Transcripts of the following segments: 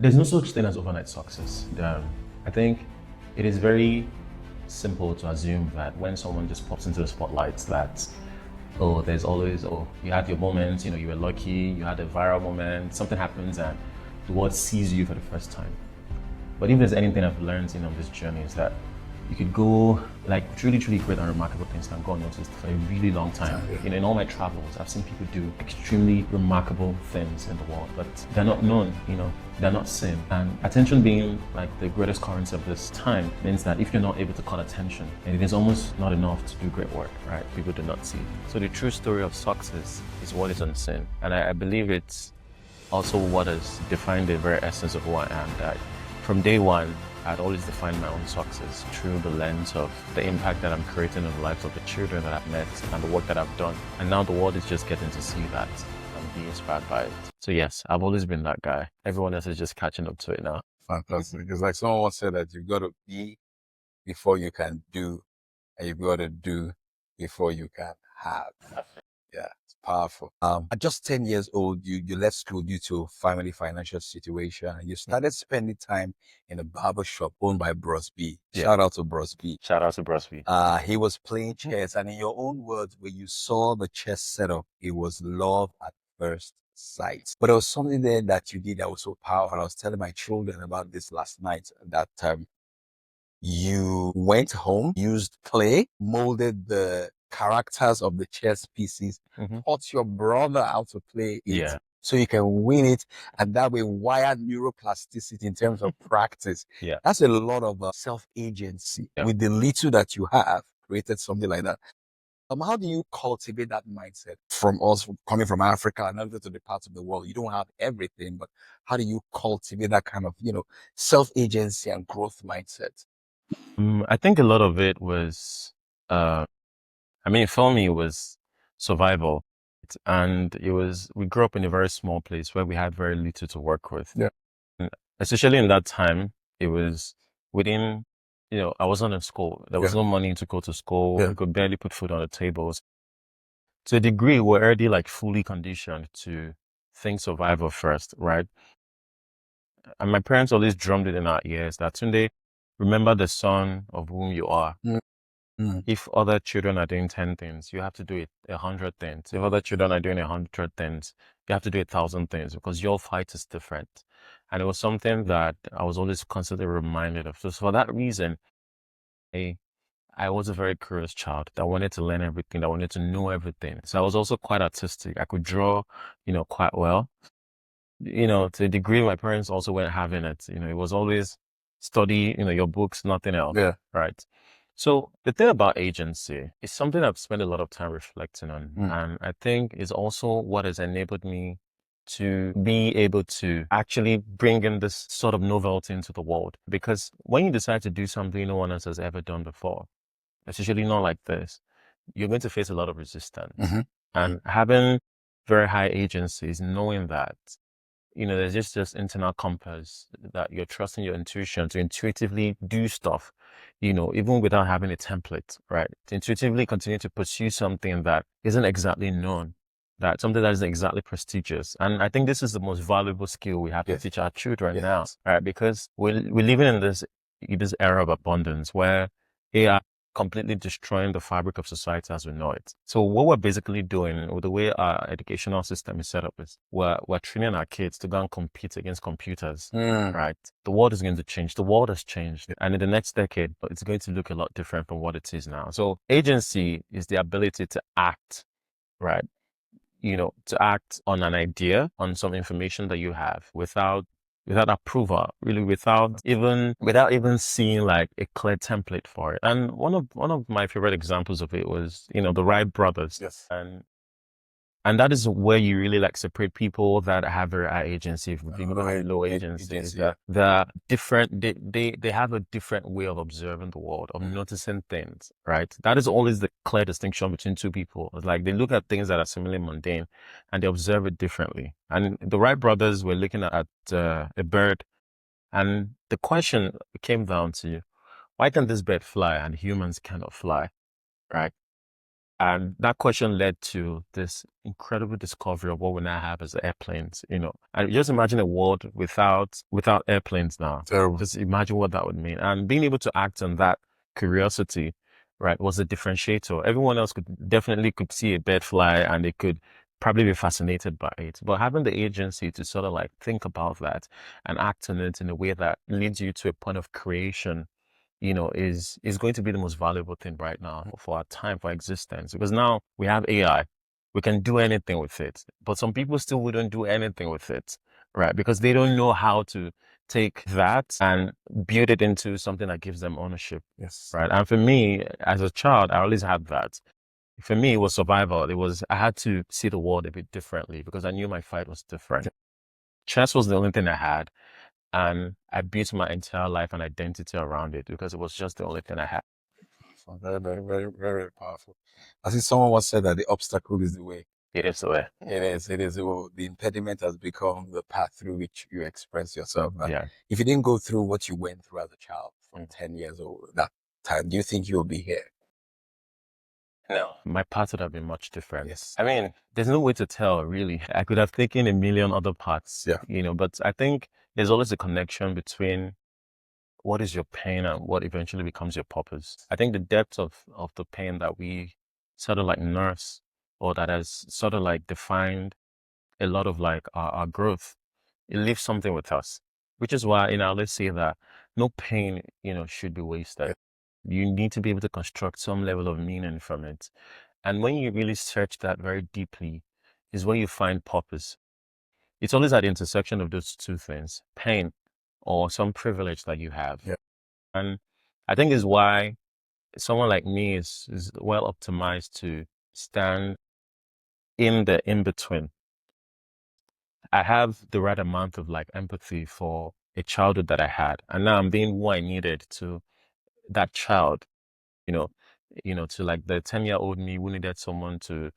There's no such thing as overnight success. I think it is very simple to assume that when someone just pops into the spotlight that, oh, there's always, oh, you had your moment, you were lucky, you had a viral moment, something happens and the world sees you for the first time. But if there's anything I've learned, on this journey is that you could go like truly, truly great and remarkable things can go unnoticed for a really long time. In all my travels, I've seen people do extremely remarkable things in the world, but they're not known, they're not seen. And attention being like the greatest currency of this time means that if you're not able to call attention, it is almost not enough to do great work, right? People do not see. So the true story of success is what is unseen. And I believe it's also what has defined the very essence of who I am. That from day one, I'd always defined my own success through the lens of the impact that I'm creating in the lives of the children that I've met and the work that I've done. And now the world is just getting to see that and be inspired by it. So yes, I've always been that guy. Everyone else is just catching up to it now. Fantastic. It's like someone once said that you've got to be before you can do, and you've got to do before you can have. Yeah, it's powerful. At just 10 years old, you left school due to family financial situation, and you started spending time in a barber shop owned by Bros B. Yeah. Shout out to Bros B. Shout out to Bros B. He was playing chess, and in your own words, when you saw the chess setup, it was love at first sight. But there was something there that you did that was so powerful. I was telling my children about this last night, that you went home, used clay, molded the characters of the chess pieces, taught your brother how to play it so you can win it, and that way wired neuroplasticity in terms of practice. That's a lot of self-agency. With the little that you have, created something like that. How do you cultivate that mindset from us coming from Africa and other to the parts of the world? You don't have everything, but how do you cultivate that kind of, self-agency and growth mindset? I think a lot of it was, for me, it was survival. And we grew up in a very small place where we had very little to work with. And especially in that time, it was within, I wasn't in school. There was no money to go to school. We could barely put food on the tables. To a degree, we're already like fully conditioned to think survival first, right? And my parents always drummed it in our ears that Tunde, remember the son of whom you are. If other children are doing 10 things, you have to do it 100 things. If other children are doing 100 things, you have to do 1,000 things because your fight is different. And it was something that I was always constantly reminded of. So for that reason, I was a very curious child that wanted to learn everything, that wanted to know everything. So I was also quite artistic. I could draw, quite well. To a degree, my parents also weren't having it. It was always study, your books, nothing else. Right. So the thing about agency is something I've spent a lot of time reflecting on. And I think is also what has enabled me to be able to actually bring in this sort of novelty into the world. Because when you decide to do something no one else has ever done before, especially not like this, you're going to face a lot of resistance. And having very high agencies, knowing that, there's just this internal compass that you're trusting your intuition to intuitively do stuff, even without having a template, right? To intuitively continue to pursue something that isn't exactly known, that something that isn't exactly prestigious. And I think this is the most valuable skill we have to teach our children now, right? Because we're living in this era of abundance where AI completely destroying the fabric of society as we know it. So what we're basically doing with the way our educational system is set up is we're training our kids to go and compete against computers, right? The world is going to change. The world has changed. And in the next decade, it's going to look a lot different from what it is now. So agency is the ability to act, right? To act on an idea, on some information that you have without approval, really without even seeing like a clear template for it. And one of my favorite examples of it was, the Wright brothers. And that is where you really like separate people that have very high agency from people that have very low agency. Is that they're different. They have a different way of observing the world, of noticing things, right? That is always the clear distinction between two people. It's like they look at things that are similarly mundane and they observe it differently. And the Wright brothers were looking at a bird, and the question came down to, why can this bird fly and humans cannot fly, right? And that question led to this incredible discovery of what we now have as airplanes, And just imagine a world without airplanes now. Terrible. Just imagine what that would mean. And being able to act on that curiosity, right, was a differentiator. Everyone else definitely could see a bird fly and they could probably be fascinated by it. But having the agency to sort of like think about that and act on it in a way that leads you to a point of creation, is going to be the most valuable thing right now for our time, for existence. Because now we have AI. We can do anything with it. But some people still wouldn't do anything with it, right? Because they don't know how to take that and build it into something that gives them ownership. Yes. Right. And for me, as a child, I always had that. For me, it was survival. I had to see the world a bit differently because I knew my fight was different. Chess was the only thing I had. And I built my entire life and identity around it because it was just the only thing I had. Very, very, very, very powerful. I think someone once said that the obstacle is the way. It is the way. It is. It is. The impediment has become the path through which you express yourself. And Yeah. if you didn't go through what you went through as a child from 10 years old, that time, do you think you'll be here? No. My path would have been much different. Yes. I mean, there's no way to tell, really. I could have taken a million other paths, but I think there's always a connection between what is your pain and what eventually becomes your purpose. I think the depth of the pain that we sort of like nurse or that has sort of like defined a lot of like our growth, it leaves something with us, which is why, let's say that no pain, should be wasted. You need to be able to construct some level of meaning from it. And when you really search that very deeply is when you find purpose. It's always at the intersection of those two things, pain or some privilege that you have. Yeah. And I think is why someone like me is well optimized to stand in the in-between. I have the right amount of like empathy for a childhood that I had. And now I'm being who I needed to that child, to like the 10-year-old me who needed someone to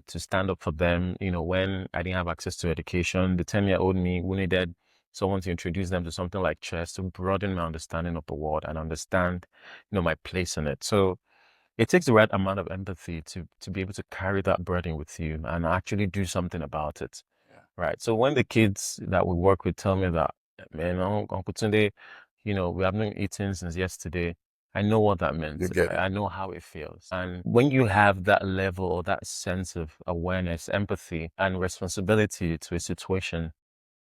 stand up for them, when I didn't have access to education, the 10-year-old me who needed someone to introduce them to something like chess to broaden my understanding of the world and understand, my place in it. So it takes the right amount of empathy to be able to carry that burden with you and actually do something about it. Yeah. Right. So when the kids that we work with tell me that, man, Uncle Tunde, we haven't eaten since yesterday, I know what that means. You get it. I know how it feels. And when you have that level or that sense of awareness, empathy, and responsibility to a situation,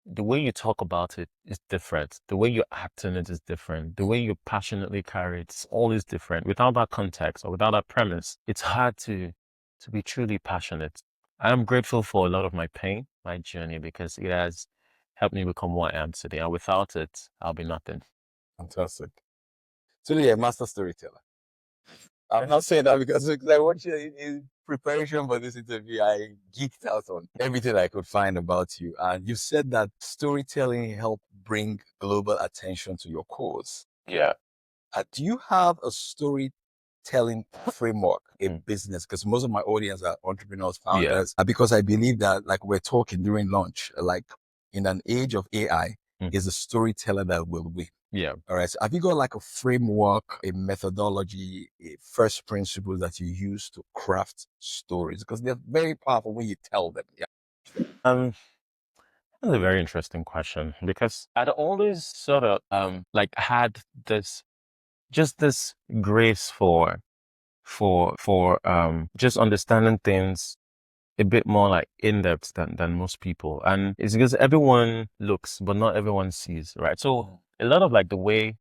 the way you talk about it is different. The way you act in it is different. The way you passionately carry it is always different. Without that context or without that premise, it's hard to be truly passionate. I'm grateful for a lot of my pain, my journey, because it has helped me become what I am today. And without it, I'll be nothing. Fantastic. So you're a master storyteller. I'm not saying that because I watched you in preparation for this interview. I geeked out on everything I could find about you. And you said that storytelling helped bring global attention to your cause. Yeah. Do you have a storytelling framework in business? Because most of my audience are entrepreneurs, founders. Because I believe that, like we're talking during lunch, like in an age of AI, is a storyteller that will win. Yeah. All right. So have you got like a framework, a methodology, a first principle that you use to craft stories? Because they're very powerful when you tell them. Yeah. That's a very interesting question because I'd always sort of like had this grace for just understanding things a bit more like in depth than most people. And it's because everyone looks, but not everyone sees, right? So a lot of like the way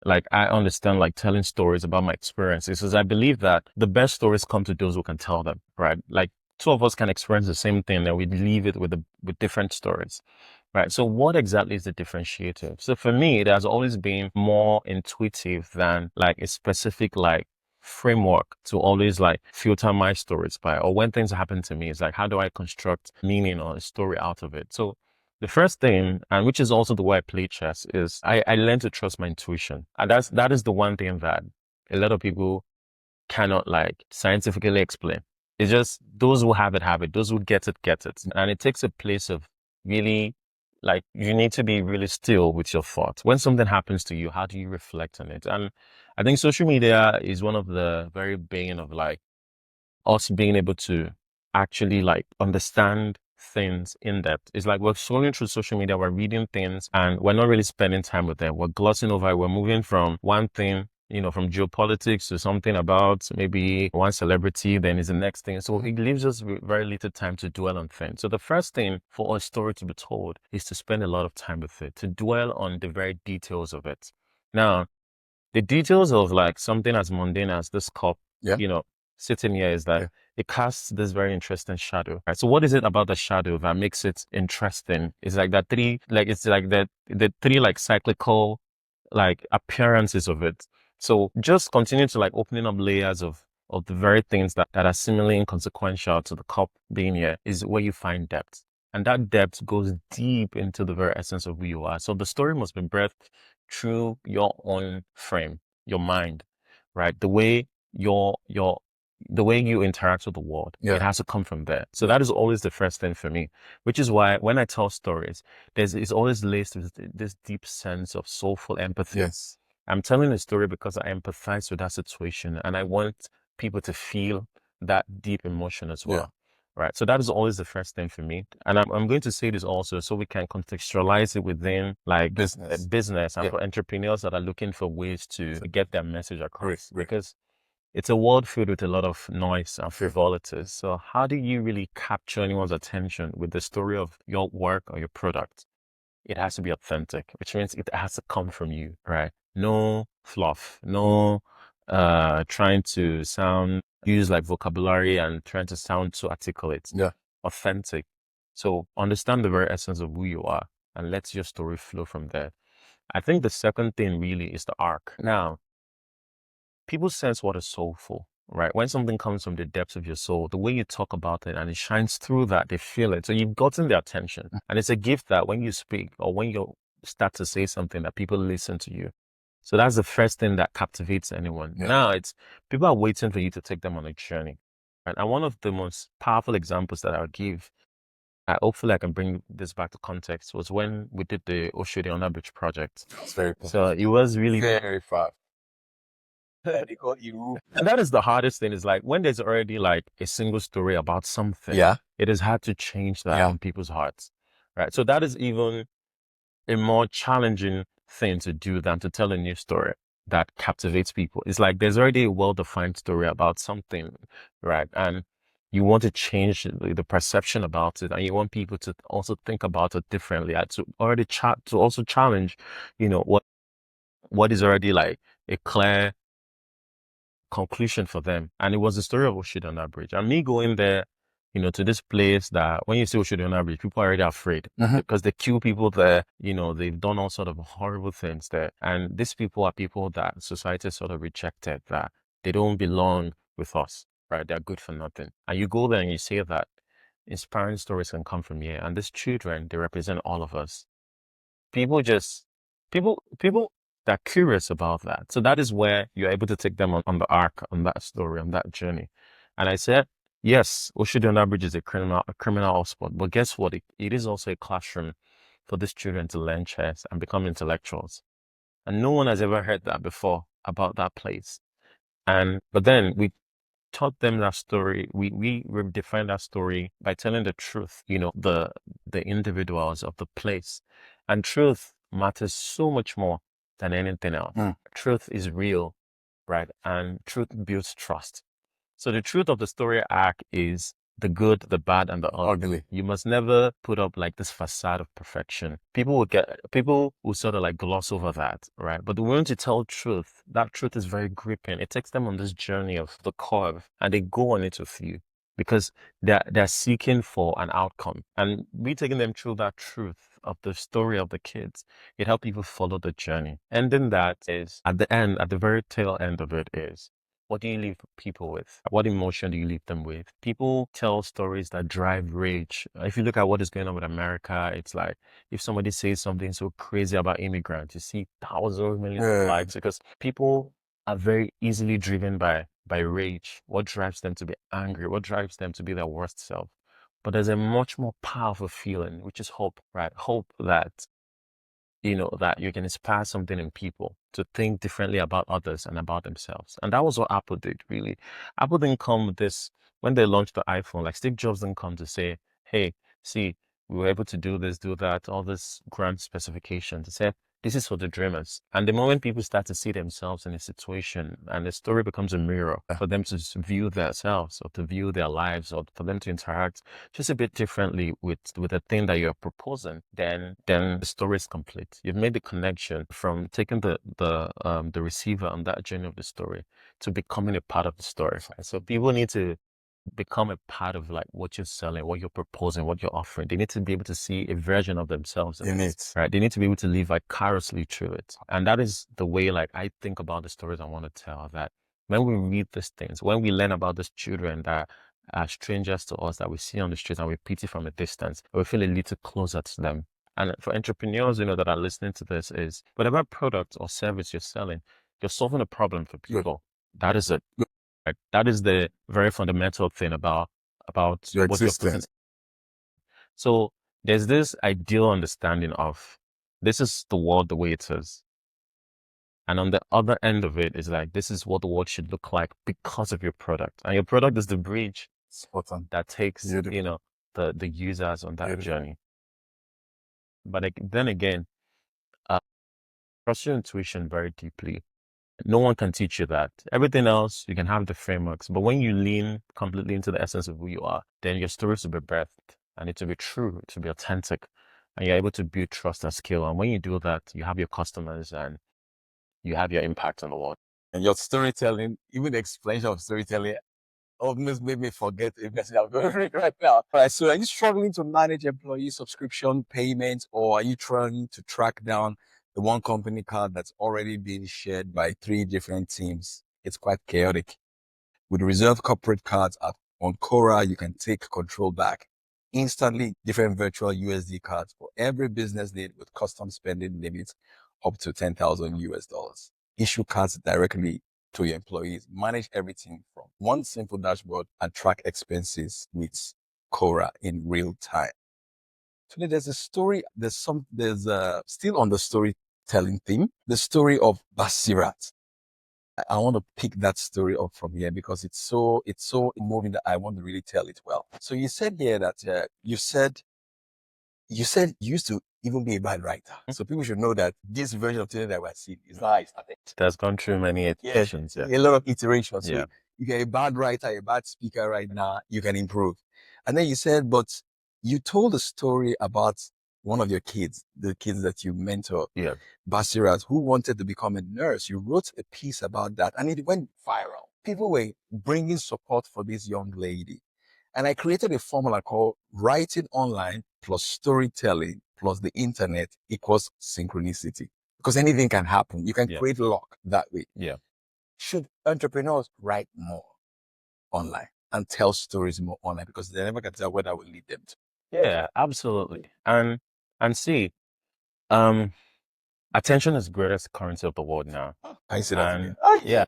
like I understand like telling stories about my experiences is I believe that the best stories come to those who can tell them, right? Like two of us can experience the same thing and we leave it with different stories. Right. So what exactly is the differentiator? So for me, it has always been more intuitive than like a specific like framework to always like filter my stories by, or when things happen to me, it's like, how do I construct meaning or a story out of it? So the first thing, and which is also the way I play chess, is I learn to trust my intuition. And that is the one thing that a lot of people cannot like scientifically explain. It's just those who have it, those who get it, get it. And it takes a place of really like you need to be really still with your thoughts. When something happens to you, how do you reflect on it? And I think social media is one of the very bane of like us being able to actually like understand things in depth. It's like we're scrolling through social media, we're reading things, and we're not really spending time with them. We're glossing over it. We're moving from one thing, from geopolitics to something about maybe one celebrity, then is the next thing. So it leaves us with very little time to dwell on things. So the first thing for a story to be told is to spend a lot of time with it, to dwell on the very details of it. Now, the details of like something as mundane as this cup, sitting here is that it casts this very interesting shadow. Right? So what is it about the shadow that makes it interesting? It's like that it's like that the three like cyclical like appearances of it. So just continue to like opening up layers of the very things that are seemingly inconsequential to the cup being here is where you find depth. And that depth goes deep into the very essence of who you are. So the story must be breathed through your own frame, your mind, right? The way you interact with the world, it has to come from there. So that is always the first thing for me, which is why when I tell stories, it's always laced with this deep sense of soulful empathy. Yes. I'm telling a story because I empathize with that situation and I want people to feel that deep emotion as well. Right. So that is always the first thing for me. And I'm going to say this also so we can contextualize it within like business and for entrepreneurs that are looking for ways to get their message across. Because it's a world filled with a lot of noise and frivolities. So how do you really capture anyone's attention with the story of your work or your product? It has to be authentic, which means it has to come from you, right? No fluff, no trying to use like vocabulary and trying to sound too articulate. Authentic. So understand the very essence of who you are and let your story flow from there. I think the second thing really is the arc. Now, people sense what is soulful, right? When something comes from the depths of your soul, the way you talk about it and it shines through that, they feel it. So you've gotten their attention. And it's a gift that when you speak or when you start to say something that people listen to you. So that's the first thing that captivates anyone. Now it's people are waiting for you to take them on a journey. Right? And one of the most powerful examples that I'll give, hopefully I can bring this back to context, was when we did the Oshodi on Bridge project. It's very So it was really very fast. And that is the hardest thing, is like when there's already like a single story about something, it is hard to change that in people's hearts. Right. So that is even a more challenging thing to do than to tell a new story that captivates people. It's like there's already a well-defined story about something, right? And you want to change the perception about it, and you want people to also think about it differently, and to also challenge, what is already like a clear conclusion for them. And it was the story of Oshodi on that bridge. And me going there, to this place that when you see Oshodi on that bridge, people are already afraid because they kill people there. They've done all sort of horrible things there. And these people are people that society sort of rejected, that they don't belong with us, right? They're good for nothing. And you go there and you say that inspiring stories can come from here. And these children, they represent all of us. People that are curious about that. So that is where you're able to take them on the arc, on that story, on that journey. And I said, yes, Oshodi on that bridge is a criminal hotspot, but guess what? It is also a classroom for these children to learn chess and become intellectuals. And no one has ever heard that before about that place. But then we taught them that story. We defined that story by telling the truth, the individuals of the place. And truth matters so much more than anything else. Truth is real, right? And truth builds trust. So the truth of the story arc is the good, the bad, and the ugly. You must never put up like this facade of perfection. People will sort of like gloss over that, right? But the moment you tell truth, that truth is very gripping. It takes them on this journey of the curve, and they go on it with you because they're seeking for an outcome. And we taking them through that truth of the story of the kids, it helps people follow the journey. And then that is at the very tail end of it is, what do you leave people with? What emotion do you leave them with? People tell stories that drive rage. If you look at what is going on with America, it's like if somebody says something so crazy about immigrants, you see thousands, millions of likes, because people are very easily driven by rage. What drives them to be angry? What drives them to be their worst self? But there's a much more powerful feeling, which is hope, right? Hope that that you can inspire something in people to think differently about others and about themselves. And that was what Apple did, really. Apple didn't come with this when they launched the iPhone, like Steve Jobs didn't come to say, hey, see, we were able to do this, do that, all this grand specification to say, this is for the dreamers. And the moment people start to see themselves in a situation and the story becomes a mirror for them to view themselves or to view their lives or for them to interact just a bit differently with the thing that you're proposing, then the story is complete. You've made the connection from taking the receiver on that journey of the story to becoming a part of the story. So people need to become a part of like what you're selling, what you're proposing, what you're offering. They need to be able to see a version of themselves in it, right? They need to be able to live vicariously through it. And that is the way like I think about the stories I want to tell, that when we read these things, when we learn about these children that are strangers to us that we see on the streets and we pity from a distance, we feel a little closer to them. And for entrepreneurs, that are listening to this is whatever product or service you're selling, you're solving a problem for people. That is it. Right? That is the very fundamental thing about your what you're putting. existence. So there's this ideal understanding of this is the world the way it is. And on the other end of it is like, this is what the world should look like because of your product. And your product is the bridge that takes, Beautiful. the users on that Beautiful. journey. But then again, trust your intuition very deeply. No one can teach you that. Everything else, you can have the frameworks. But when you lean completely into the essence of who you are, then your stories will be birthed and it will be true, it will be authentic. And you're able to build trust and skill. And when you do that, you have your customers and you have your impact on the world. And your storytelling, even the explanation of storytelling, almost made me forget the message I'm going right now. All right, so are you struggling to manage employee subscription payments, or are you trying to track down the one company card that's already been shared by 3 different teams? It's quite chaotic. With reserved corporate cards on Quora, you can take control back instantly. Different virtual USD cards for every business need with custom spending limits up to 10,000 US dollars. Issue cards directly to your employees. Manage everything from one simple dashboard and track expenses with Quora in real time. Today, there's a story. There's still on the storytelling theme, the story of Basirat. I want to pick that story up from here because it's so moving that I want to really tell it well. So you said here that you said you used to even be a bad writer. So people should know that this version of today that we're seeing is not how it started. It has gone through many iterations. A lot of iterations. So if you're a bad writer, a bad speaker right now, you can improve. And then you said, but you told a story about one of your kids, the kids that you mentor, Basirat, who wanted to become a nurse. You wrote a piece about that and it went viral. People were bringing support for this young lady. And I created a formula called writing online plus storytelling plus the internet equals synchronicity. Because anything can happen. You can create luck that way. Should entrepreneurs write more online and tell stories more online? Because they never can tell where that will lead them to. Yeah, absolutely. And see, attention is the greatest currency of the world now. I see that And again.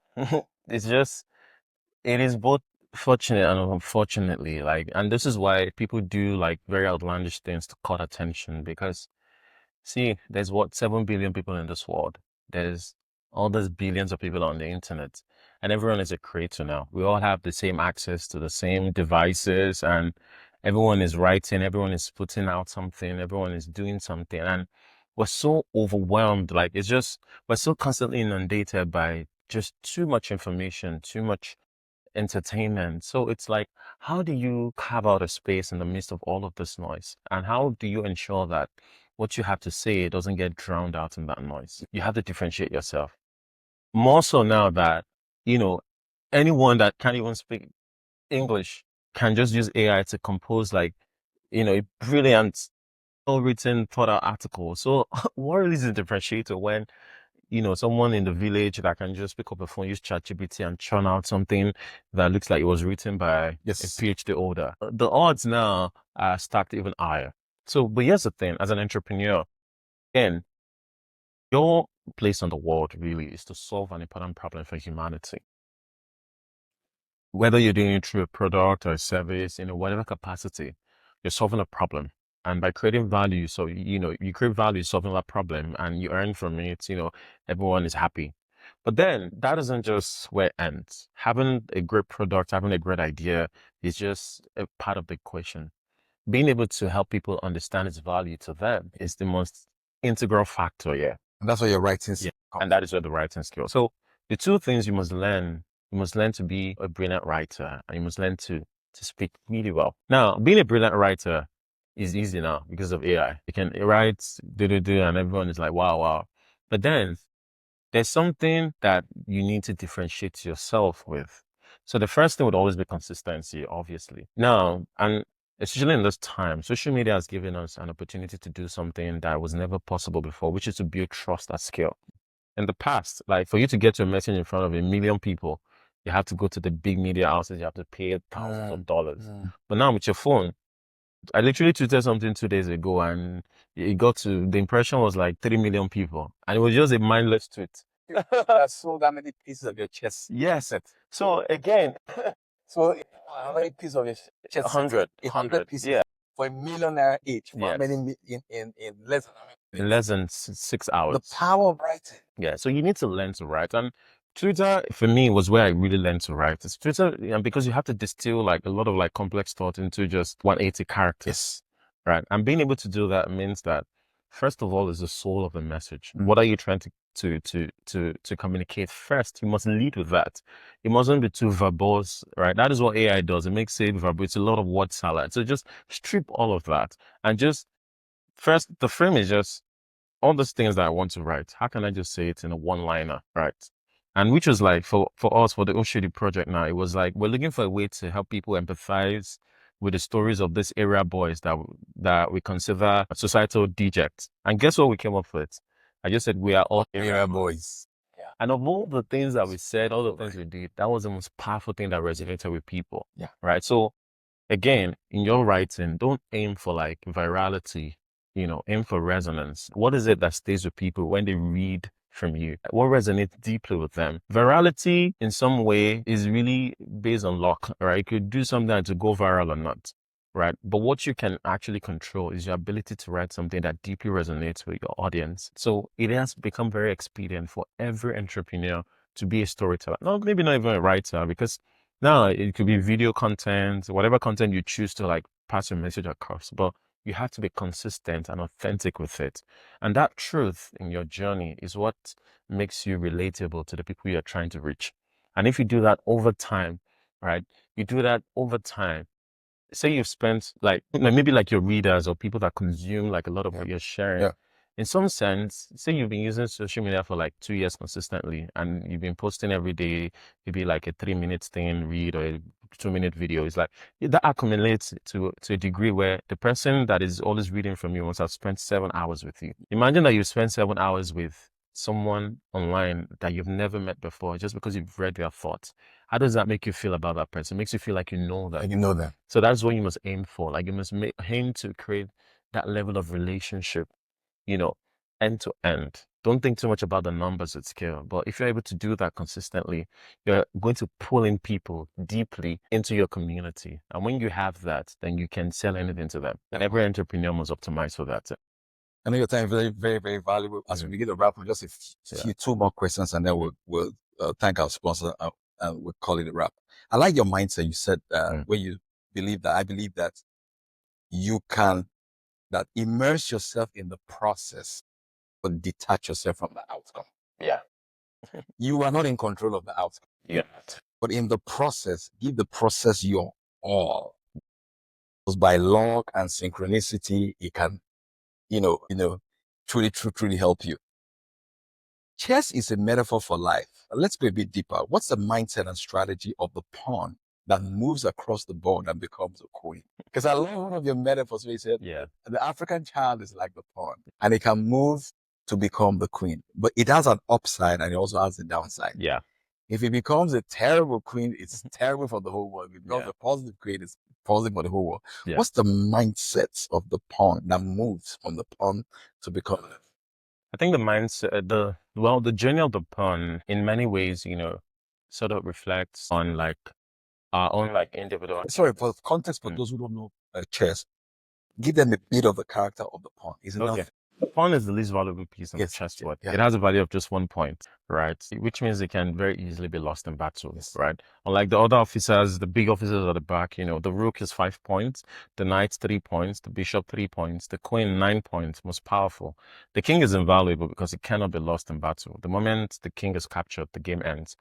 it is both fortunate and unfortunately, and this is why people do like very outlandish things to cut attention, because see, there's 7 billion people in this world. There's all those billions of people on the internet, and everyone is a creator now. We all have the same access to the same devices, and everyone is writing, everyone is putting out something, everyone is doing something, and we're so overwhelmed. Like we're so constantly inundated by just too much information, too much entertainment. So it's like, how do you carve out a space in the midst of all of this noise? And how do you ensure that what you have to say doesn't get drowned out in that noise? You have to differentiate yourself. More so now that, anyone that can't even speak English can just use AI to compose a brilliant, well-written, thought-out article. So what really is the differentiator when someone in the village that can just pick up a phone, use ChatGPT and churn out something that looks like it was written by a PhD holder? The odds now are stacked even higher. So, but here's the thing, as an entrepreneur, again, your place on the world really is to solve an important problem for humanity. Whether you're doing it through a product or a service, in whatever capacity, you're solving a problem. And by creating value, so, you create value solving that problem and you earn from it, everyone is happy. But then that doesn't just where it ends. Having a great product, having a great idea is just a part of the equation. Being able to help people understand its value to them is the most integral factor, yeah. And that's where your writing Yeah. And that is where the writing skill. So the two things you must learn to be a brilliant writer, and you must learn to speak really well. Now, being a brilliant writer is easy now because of AI. You can write, and everyone is like, wow, wow. But then there's something that you need to differentiate yourself with. So the first thing would always be consistency, obviously. Now, and especially in this time, social media has given us an opportunity to do something that was never possible before, which is to build trust at scale. In the past, like for you to get your message in front of 1 million people, you have to go to the big media houses, you have to pay thousands of dollars. But now with your phone, I literally tweeted something 2 days ago and the impression was like 3 million people. And it was just a mindless tweet. That's so that many pieces of your chest. Yes. So again, So how many pieces of your chest? 100 pieces. Yeah. For $1 million each. For how Yes. many in less In less than 6 hours. The power of writing. Yeah. So you need to learn to write. And Twitter for me was where I really learned to write. It's Twitter, because you have to distill like a lot of like complex thought into just 180 characters. Yes. Right. And being able to do that means that first of all is the soul of the message. What are you trying to communicate first? You must lead with that. It mustn't be too verbose, right? That is what AI does. It makes it verbose. It's a lot of word salad. So just strip all of that and just first the frame is just all those things that I want to write. How can I just say it in a one-liner, right? And which was like for us for the Oshodi project now, it was like we're looking for a way to help people empathize with the stories of these area boys that we consider societal dejects. And guess what we came up with? I just said we are all Area boys. Yeah. And of all the things that we said, all the things we did, that was the most powerful thing that resonated with people. Yeah. Right. So again, in your writing, don't aim for like virality, aim for resonance. What is it that stays with people when they read from you? What resonates deeply with them? Virality in some way is really based on luck, right? You could do something to go viral or not, right? But what you can actually control is your ability to write something that deeply resonates with your audience. So it has become very expedient for every entrepreneur to be a storyteller. No, maybe not even a writer, because now it could be video content, whatever content you choose to like pass your message across, but you have to be consistent and authentic with it. And that truth in your journey is what makes you relatable to the people you're trying to reach. And if you do that over time, right? You do that over time. Say you've spent like maybe like your readers or people that consume like a lot of what you're sharing. Yeah. In some sense, say you've been using social media for like 2 years consistently and you've been posting every day, maybe like a 3 minute thing read or a 2 minute video. It's like that accumulates to a degree where the person that is always reading from you must have spent 7 hours with you. Imagine that you spend 7 hours with someone online that you've never met before just because you've read their thoughts. How does that make you feel about that person? It makes you feel like you know them. Like you know them. So that's what you must aim for. Like you must aim to create that level of relationship, end to end. Don't think too much about the numbers at scale. But if you're able to do that consistently, you're going to pull in people deeply into your community. And when you have that, then you can sell anything to them. And every entrepreneur must optimize for that. I know your time is very, very, very valuable. As we begin to wrap up, just a few two more questions, and then we'll thank our sponsor and we'll call it a wrap. I like your mindset. You said when you believe that, I believe that you can immerse yourself in the process, but detach yourself from the outcome. Yeah. You are not in control of the outcome. Yeah. But in the process, give the process your all. Because by luck and synchronicity, it can, truly help you. Chess is a metaphor for life. Let's go a bit deeper. What's the mindset and strategy of the pawn that moves across the board and becomes a queen? Because I love one of your metaphors where you said, the African child is like the pawn and it can move to become the queen, but it has an upside and it also has a downside. Yeah. If it becomes a terrible queen, it's terrible for the whole world. If it becomes a positive queen, it's positive for the whole world. Yeah. What's the mindset of the pawn that moves from the pawn to become? I think the mindset, the journey of the pawn in many ways, sort of reflects on like our own like individual. Sorry, for context for those who don't know chess, give them a bit of the character of the pawn. Is enough. Okay. The pawn is the least valuable piece on the chessboard. Yeah. It has a value of just 1 point, right? Which means it can very easily be lost in battle, right? Unlike the other officers, the big officers at the back, the rook is 5 points, the knight 3 points, the bishop 3 points, the queen 9 points, most powerful. The king is invaluable because it cannot be lost in battle. The moment the king is captured, the game ends.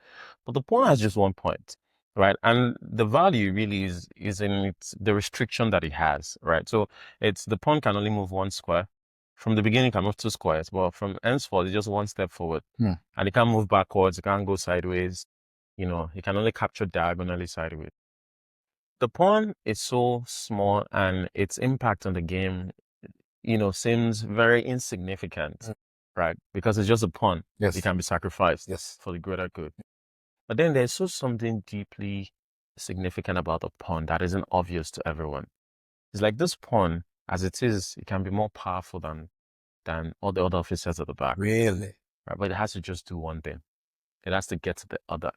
But the pawn has just 1 point. Right. And the value really is in the restriction that it has, right? So the pawn can only move 1 square. From the beginning, it can move 2 squares, but from henceforth, it's just 1 step forward. And it can't move backwards, it can't go sideways. It can only capture diagonally sideways. The pawn is so small and its impact on the game, seems very insignificant, right? Because it's just a pawn. It can be sacrificed for the greater good. But then there's also something deeply significant about the pawn that isn't obvious to everyone. It's like this pawn, as it is, it can be more powerful than all the other officers at the back. Really? Right? But it has to just do one thing. It has to get to the other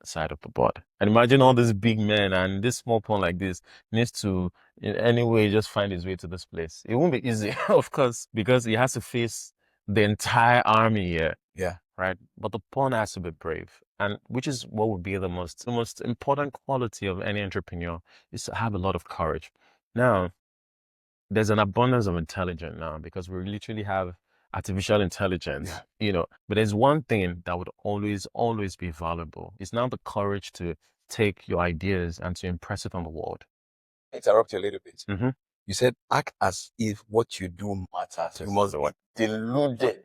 side of the board. And imagine all these big men and this small pawn like this needs to, in any way, just find his way to this place. It won't be easy, of course, because he has to face the entire army here. Yeah. Right? But the pawn has to be brave. And which is what would be the most important quality of any entrepreneur is to have a lot of courage. Now, there's an abundance of intelligence now because we literally have artificial intelligence, but there's one thing that would always be valuable. It's now the courage to take your ideas and to impress it on the world. Interrupt you a little bit. You said act as if what you do matters. You must be deluded.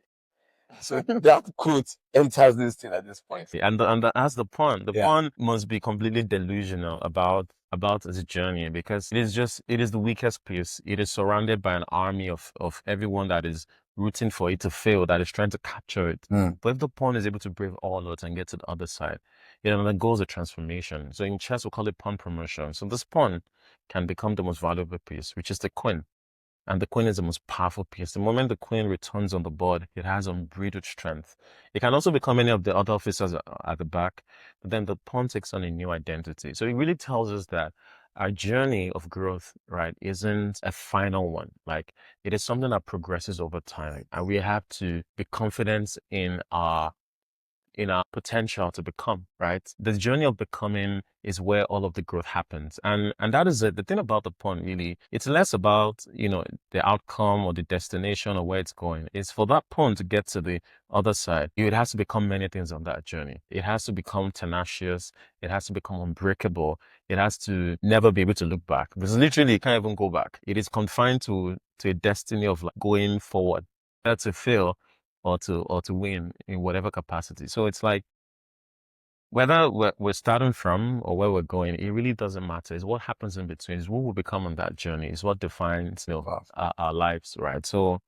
So that quote enters this thing at this point. And that's the pawn. The pawn must be completely delusional about its journey because it is the weakest piece. It is surrounded by an army of everyone that is rooting for it to fail, that is trying to capture it. But if the pawn is able to brave all odds and get to the other side, that goes a transformation. So in chess, we call it pawn promotion. So this pawn can become the most valuable piece, which is the queen. And the queen is the most powerful piece. The moment the queen returns on the board, it has unbridled strength. It can also become any of the other officers at the back, but then the pawn takes on a new identity. So it really tells us that our journey of growth, right, isn't a final one. Like, it is something that progresses over time. And we have to be confident in our potential to become, right? The journey of becoming is where all of the growth happens. And that is it. The thing about the pawn, really, it's less about, the outcome or the destination or where it's going. It's for that pawn to get to the other side. It has to become many things on that journey. It has to become tenacious. It has to become unbreakable. It has to never be able to look back. Because literally, it can't even go back. It is confined to a destiny of like going forward. That's a fail or to win in whatever capacity. So it's like whether we're starting from or where we're going, it really doesn't matter. It's what happens in between. It's what we become on that journey. It's what defines our lives, right? So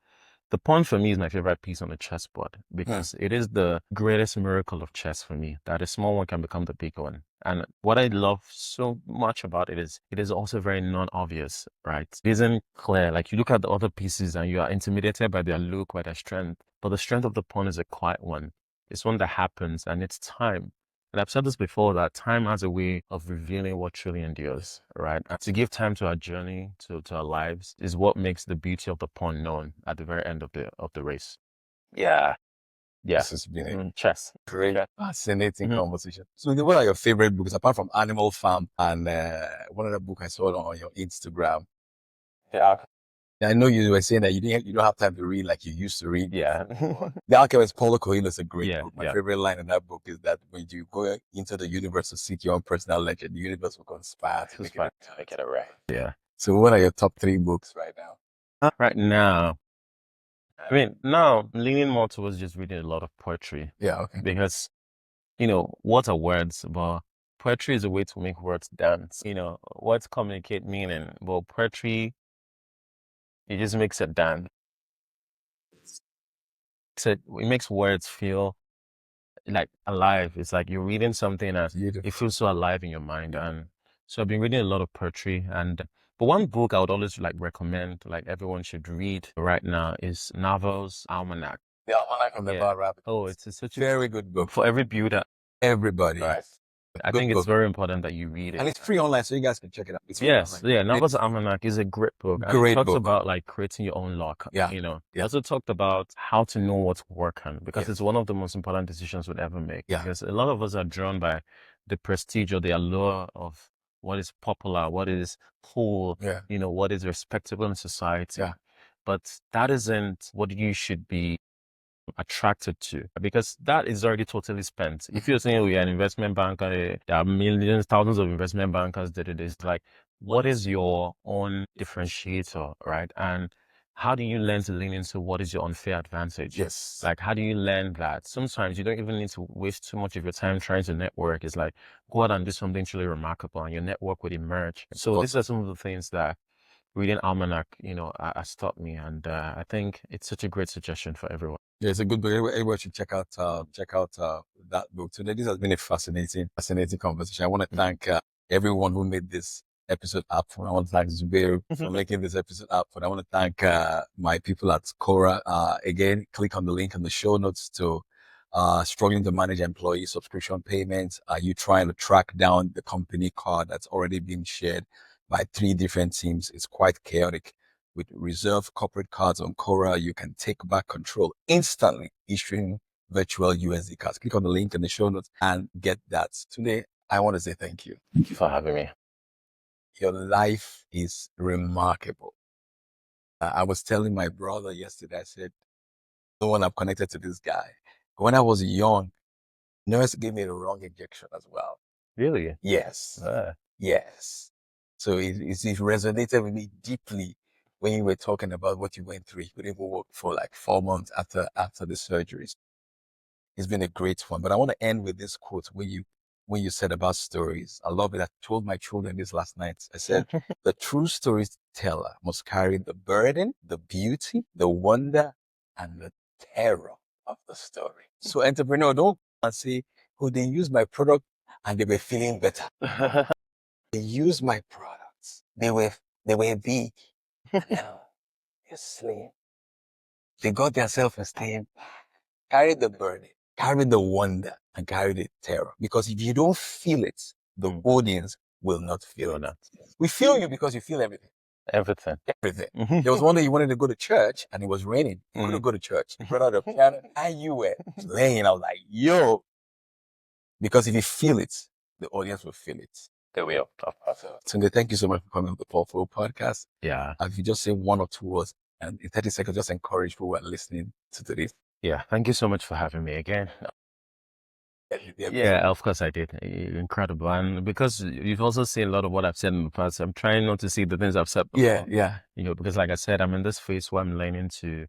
the pawn for me is my favorite piece on the chessboard because it is the greatest miracle of chess for me, that a small one can become the big one. And what I love so much about it is also very non-obvious, right? It isn't clear. Like you look at the other pieces and you are intimidated by their look, by their strength. But the strength of the pawn is a quiet one. It's one that happens and it's time. And I've said this before, that time has a way of revealing what truly endures, right? And to give time to our journey, to our lives, is what makes the beauty of the pawn known at the very end of the race. Yeah. This has been a chess. Great, fascinating conversation. So what are your favorite books, apart from Animal Farm and one other book I saw on your Instagram? Yeah. I know you were saying that you don't have time to read like you used to read. Yeah. The Alchemist, Paulo Coelho is a great book. My favorite line in that book is that when you go into the universe to seek your own personal legend, the universe will conspire to make it a right. Yeah. So what are your top 3 books right now? Right now, I mean, now I'm leaning more towards just reading a lot of poetry. Yeah, okay. Because, what are words? But poetry is a way to make words dance. Words communicate meaning, but poetry, it just makes it dance. So it makes words feel like alive. It's like you're reading something and it feels so alive in your mind. And so I've been reading a lot of poetry. But one book I would always recommend, everyone should read right now, is Naval's Almanack. The Almanack of Naval. Oh, it's such a very good book for every builder. Everybody. Right. I think it's very important that you read it. And it's free online, so you guys can check it out. It's free Yes, online. yeah. Naval's Almanack is a great book. And it talks about like creating your own luck. Yeah. It also talked about how to know what to work on, because it's one of the most important decisions we'd ever make. Yeah. Because a lot of us are drawn by the prestige or the allure of what is popular, what is cool, what is respectable in society. Yeah. But that isn't what you should be attracted to, because that is already totally spent. If you're saying we are an investment banker, there are millions, thousands of investment bankers that it is like, what is your own differentiator, right? And how do you learn to lean into what is your unfair advantage? Yes. Like, how do you learn that? Sometimes you don't even need to waste too much of your time trying to network. It's like, go out and do something truly remarkable and your network would emerge. So these are some of the things that reading Almanack, has taught me. And I think it's such a great suggestion for everyone. Yeah, it's a good book. Everyone should check out that book. Today, this has been a fascinating conversation. I want to thank everyone who made this episode happen. I want to thank Zubair for making this episode happen. I want to thank my people at Cora. Again, click on the link in the show notes to struggling to manage employee subscription payments. Are you trying to track down the company card that's already been shared by 3 different teams? It's quite chaotic. With reserved corporate cards on Cora, you can take back control instantly, issuing virtual USD cards. Click on the link in the show notes and get that. Today, I want to say thank you. Thank you for having me. Your life is remarkable. I was telling my brother yesterday, I said, no one I'm connected to this guy. When I was young, nurse gave me the wrong injection as well. Really? Yes. Yes. So it resonated with me deeply when you were talking about what you went through. You couldn't even work for like 4 months after the surgeries. It's been a great one. But I want to end with this quote when you said about stories. I love it. I told my children this last night. I said, the true storyteller must carry the burden, the beauty, the wonder, and the terror of the story. So entrepreneur, don't say, oh, they use my product and they were feeling better. They used my products. They were big. Now they're slim. They got their self-esteem. Carry the burden, carry the wonder, and carry the terror. Because if you don't feel it, the audience will not feel it. We feel you because you feel everything. Everything. There was one day you wanted to go to church and it was raining. You couldn't go to church. You brought out a piano and you were playing. I was like, yo. Because if you feel it, the audience will feel it. They will. Tunde, thank you so much for coming on the Powerful Podcast. Yeah. If you just say 1 or 2 words and in 30 seconds, just encourage people who are listening to this. Yeah. Thank you so much for having me again. Yeah, of course I did. Incredible. And because you've also seen a lot of what I've said in the past, I'm trying not to see the things I've said before. Yeah. Because like I said, I'm in this phase where I'm learning to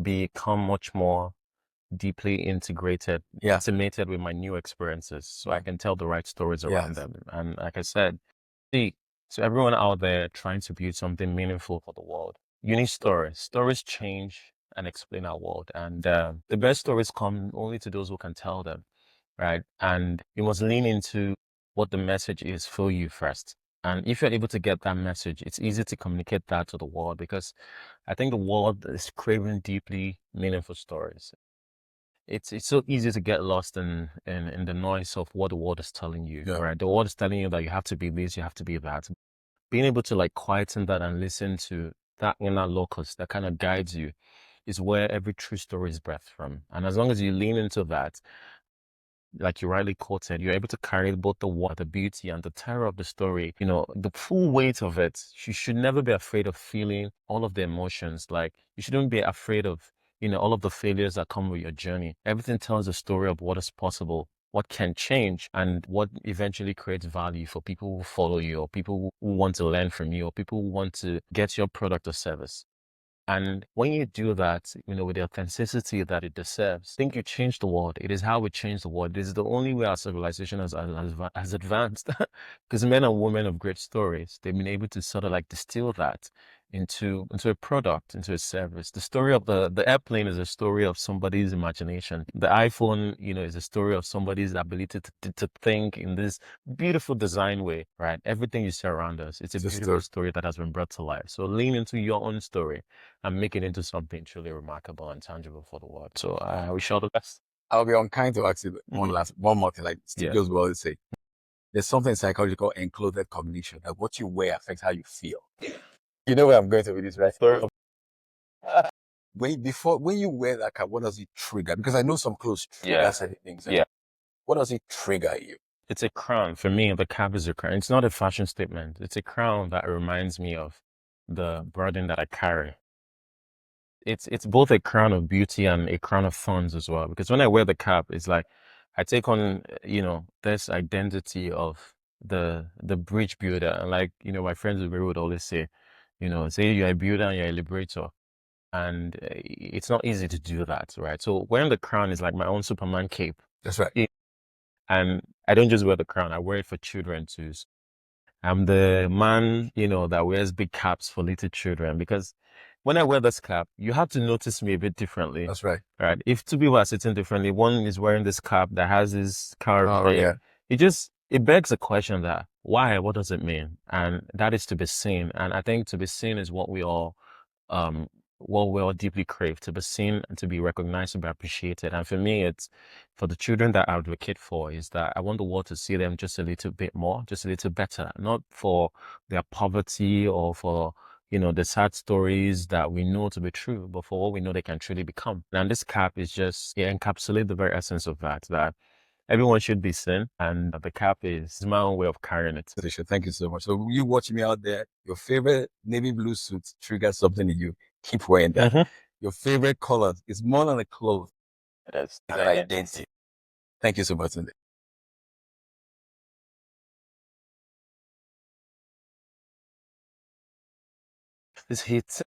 become much more deeply integrated, intimated with my new experiences, so I can tell the right stories around them. And like I said, so everyone out there trying to build something meaningful for the world, you need stories. Stories change and explain our world. And the best stories come only to those who can tell them, right? And you must lean into what the message is for you first. And if you're able to get that message, it's easy to communicate that to the world, because I think the world is craving deeply meaningful stories. It's so easy to get lost in the noise of what the world is telling you, right? The world is telling you that you have to be this, you have to be that. Being able to like quieten that and listen to that inner locus that kind of guides you is where every true story is birthed from. And as long as you lean into that, like you rightly quoted, you're able to carry both the beauty and the terror of the story, the full weight of it. You should never be afraid of feeling all of the emotions. Like, you shouldn't be afraid of, all of the failures that come with your journey. Everything tells a story of what is possible, what can change, and what eventually creates value for people who follow you, or people who want to learn from you, or people who want to get your product or service. And when you do that, with the authenticity that it deserves, I think you change the world. It is how we change the world. This is the only way our civilization has advanced. Because men and women of great stories, they've been able to sort of like distill that into a product, into a service. The story of the airplane is a story of somebody's imagination. The iPhone, is a story of somebody's ability to think in this beautiful design way, right? Everything you see around us, it's a beautiful story that has been brought to life. So lean into your own story and make it into something truly remarkable and tangible for the world. So I wish you all the best. I'll be unkind to ask you one more thing, like Steve Jobs will always say, there's something in psychology called enclothed cognition, that what you wear affects how you feel. You know where I'm going to with this, right? When you wear that cap, what does it trigger? Because I know some clothes trigger certain things. Yeah. What does it trigger you? It's a crown. For me, the cap is a crown. It's not a fashion statement. It's a crown that reminds me of the burden that I carry. It's both a crown of beauty and a crown of thorns as well. Because when I wear the cap, it's like I take on, this identity of the bridge builder. And like, my friends would always say, say you're a builder and you're a liberator. And it's not easy to do that, right? So wearing the crown is like my own Superman cape. That's right. And I don't just wear the crown, I wear it for children too. I'm the man, that wears big caps for little children, because when I wear this cap, you have to notice me a bit differently. That's right. Right. If two people are sitting differently, one is wearing this cap that has this carved thing, it begs the question that why? What does it mean? And that is to be seen. And I think to be seen is um what we all deeply crave, to be seen and to be recognized, to be appreciated. And for me, it's for the children that I advocate for, is that I want the world to see them just a little bit more, just a little better, not for their poverty or for, the sad stories that we know to be true, but for what we know they can truly become. And this cap is just, it encapsulates the very essence of that everyone should be seen, and the cap is my own way of carrying it. Thank you so much. So you watching me out there, your favorite navy blue suit triggers something in you. Keep wearing that. Your favorite color is more than a clothes. It's an identity. Thank you so much, Tunde. This hits.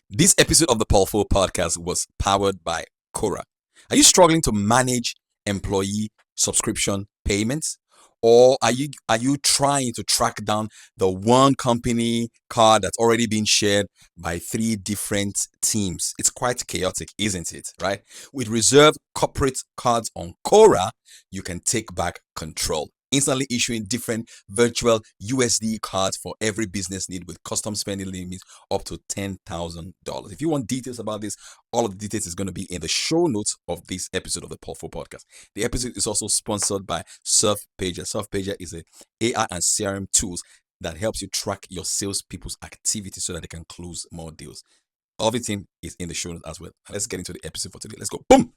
This episode of the Paul podcast was powered by Quora. Are you struggling to manage employee subscription payments? Or are you trying to track down the one company card that's already been shared by 3 different teams? It's quite chaotic, isn't it? Right? With reserved corporate cards on Quora, you can take back control, instantly issuing different virtual USD cards for every business need with custom spending limits up to $10,000. If you want details about this, all of the details is going to be in the show notes of this episode of the Paul podcast. The episode is also sponsored by SurfPager. SurfPager is a AI and CRM tools that helps you track your salespeople's activity so that they can close more deals. Everything is in the show notes as well. Let's get into the episode for today. Let's go. Boom!